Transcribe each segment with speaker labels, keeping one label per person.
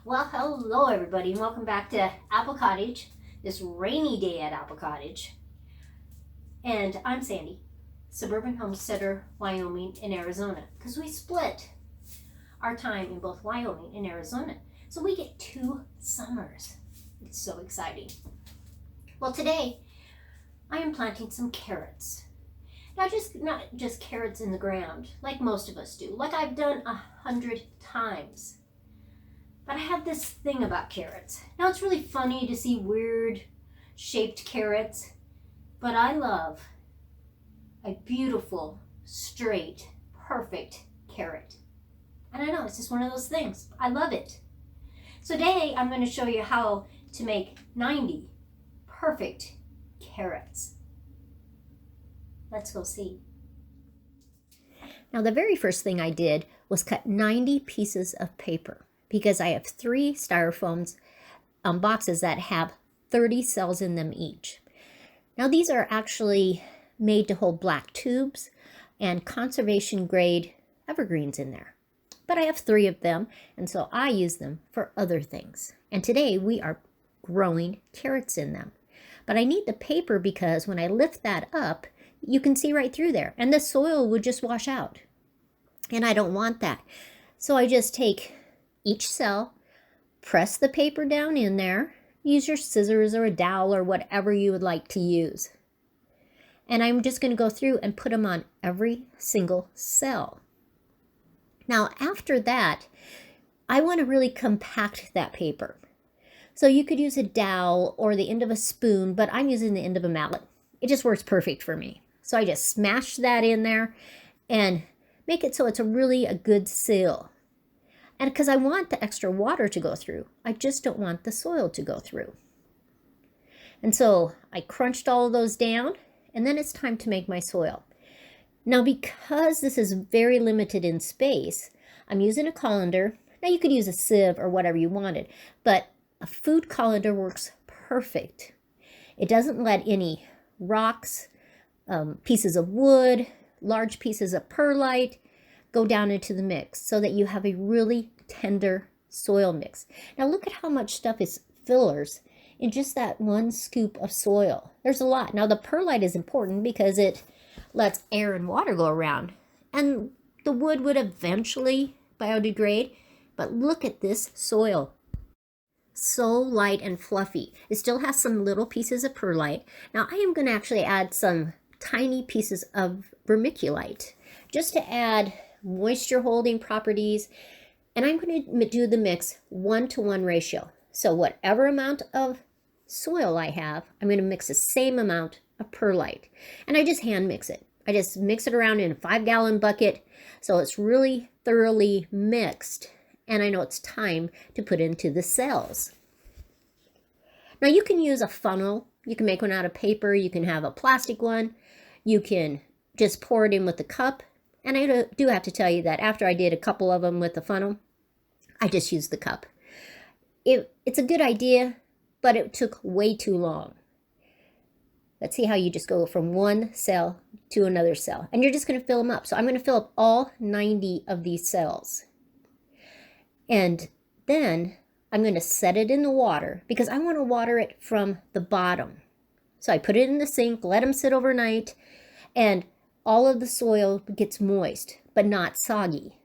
Speaker 1: Well, hello everybody, and welcome back to Apple Cottage, this rainy day at Apple Cottage. And I'm Sandy, suburban homesteader, Wyoming and Arizona, because we split our time in both Wyoming and Arizona. So we get 2 summers. It's so exciting. Well, today I am planting some carrots. Not just carrots in the ground, like most of us do, like I've done 100 times. But I have this thing about carrots. Now it's really funny to see weird shaped carrots, but I love a beautiful, straight, perfect carrot. And I know it's just one of those things. I love it. So today I'm going to show you how to make 90 perfect carrots. Let's go see. Now the very first thing I did was cut 90 pieces of paper, because I have 3 styrofoam boxes that have 30 cells in them each. Now these are actually made to hold black tubes and conservation grade evergreens in there. But I have 3 of them, and so I use them for other things. And today we are growing carrots in them. But I need the paper because when I lift that up, you can see right through there, and the soil would just wash out. And I don't want that. So I just take each cell, press the paper down in there, use your scissors or a dowel or whatever you would like to use. And I'm just going to go through and put them on every single cell. Now after that, I want to really compact that paper. So you could use a dowel or the end of a spoon, but I'm using the end of a mallet. It just works perfect for me. So I just smash that in there and make it so it's a good seal. And because I want the extra water to go through, I just don't want the soil to go through. And so I crunched all of those down, and then it's time to make my soil. Now because this is very limited in space, I'm using a colander. Now you could use a sieve or whatever you wanted, but a food colander works perfect. It doesn't let any rocks, pieces of wood, large pieces of perlite go down into the mix, so that you have a really tender soil mix. Now look at how much stuff is fillers in just that 1 scoop of soil. There's a lot. Now the perlite is important because it lets air and water go around, and the wood would eventually biodegrade, but look at this soil. So light and fluffy. It still has some little pieces of perlite. Now I am going to actually add some tiny pieces of vermiculite just to add moisture holding properties, and I'm going to do the mix 1-to-1 ratio. So whatever amount of soil I have, I'm going to mix the same amount of perlite, and I just hand mix it. I just mix it around in a 5-gallon bucket so it's really thoroughly mixed, and I know it's time to put into the cells. Now you can use a funnel. You can make one out of paper. You can have a plastic one. You can just pour it in with a cup. And I do have to tell you that after I did a couple of them with the funnel, I just used the cup. It's a good idea, but it took way too long. Let's see how you just go from one cell to another cell. And you're just going to fill them up. So I'm going to fill up all 90 of these cells. And then I'm going to set it in the water because I want to water it from the bottom. So I put it in the sink, let them sit overnight, and all of the soil gets moist, but not soggy.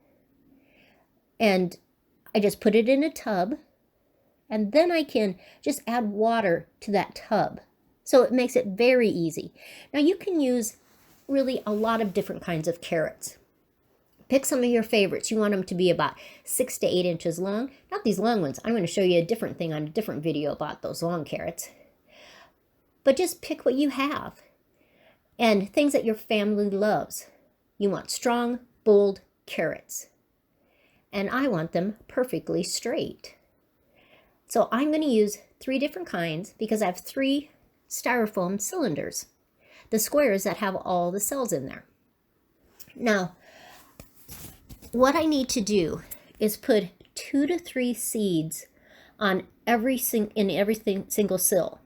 Speaker 1: And I just put it in a tub, and then I can just add water to that tub. So it makes it very easy. Now you can use really a lot of different kinds of carrots. Pick some of your favorites. You want them to be about 6 to 8 inches long. Not these long ones. I'm going to show you a different thing on a different video about those long carrots. But just pick what you have. And things that your family loves. You want strong, bold carrots. And I want them perfectly straight. So I'm going to use 3 different kinds because I have 3 styrofoam cylinders. The squares that have all the cells in there. Now, what I need to do is put 2 to 3 seeds on every single sill.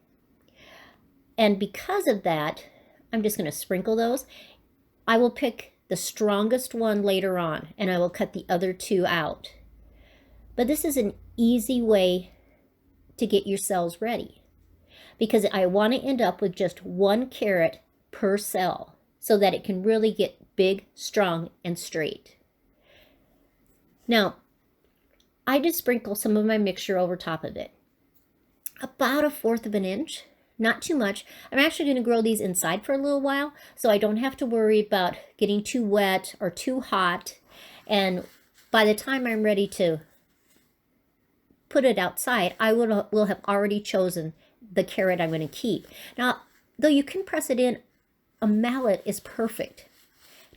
Speaker 1: And because of that, I'm just going to sprinkle those. I will pick the strongest one later on, and I will cut the other 2 out. But this is an easy way to get your cells ready, because I want to end up with just 1 carrot per cell so that it can really get big, strong, and straight. Now, I just sprinkle some of my mixture over top of it. About 1/4 of an inch, not too much. I'm actually going to grow these inside for a little while, so I don't have to worry about getting too wet or too hot. And by the time I'm ready to put it outside, I will have already chosen the carrot I'm going to keep. Now, though you can press it in, a mallet is perfect.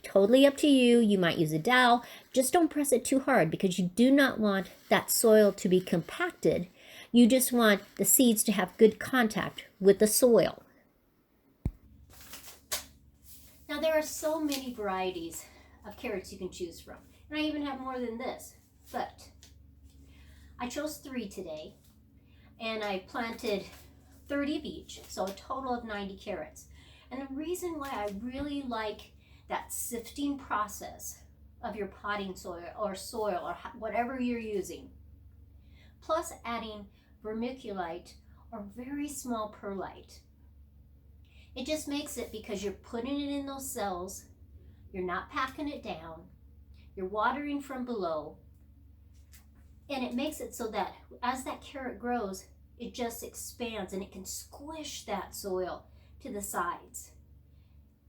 Speaker 1: Totally up to you. You might use a dowel. Just don't press it too hard, because you do not want that soil to be compacted. You just want the seeds to have good contact with the soil. Now, there are so many varieties of carrots you can choose from. And I even have more than this. But I chose 3 today. And I planted 30 of each, so a total of 90 carrots. And the reason why I really like that sifting process of your potting soil or whatever you're using, plus adding vermiculite or very small perlite. It just makes it, because you're putting it in those cells, you're not packing it down, you're watering from below, and it makes it so that as that carrot grows, it just expands and it can squish that soil to the sides.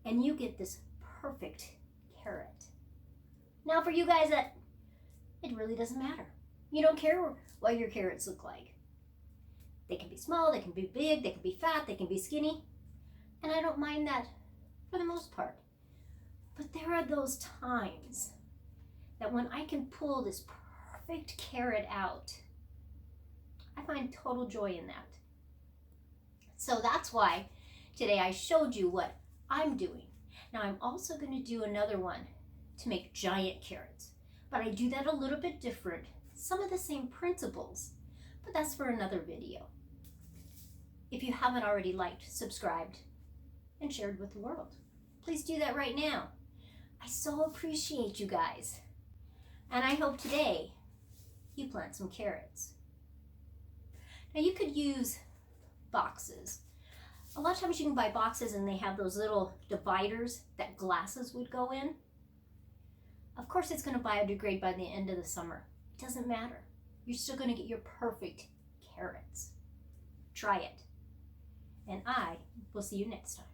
Speaker 1: And you get this perfect carrot. Now, for you guys, that it really doesn't matter. You don't care what your carrots look like. They can be small, they can be big, they can be fat, they can be skinny. And I don't mind that for the most part. But there are those times that when I can pull this perfect carrot out, I find total joy in that. So that's why today I showed you what I'm doing. Now, I'm also going to do another one to make giant carrots, but I do that a little bit different. Some of the same principles, but that's for another video. If you haven't already liked, subscribed, and shared with the world, please do that right now. I so appreciate you guys. And I hope today you plant some carrots. Now, you could use boxes. A lot of times you can buy boxes and they have those little dividers that glasses would go in. Of course, it's going to biodegrade by the end of the summer. It doesn't matter. You're still going to get your perfect carrots. Try it. And I will see you next time.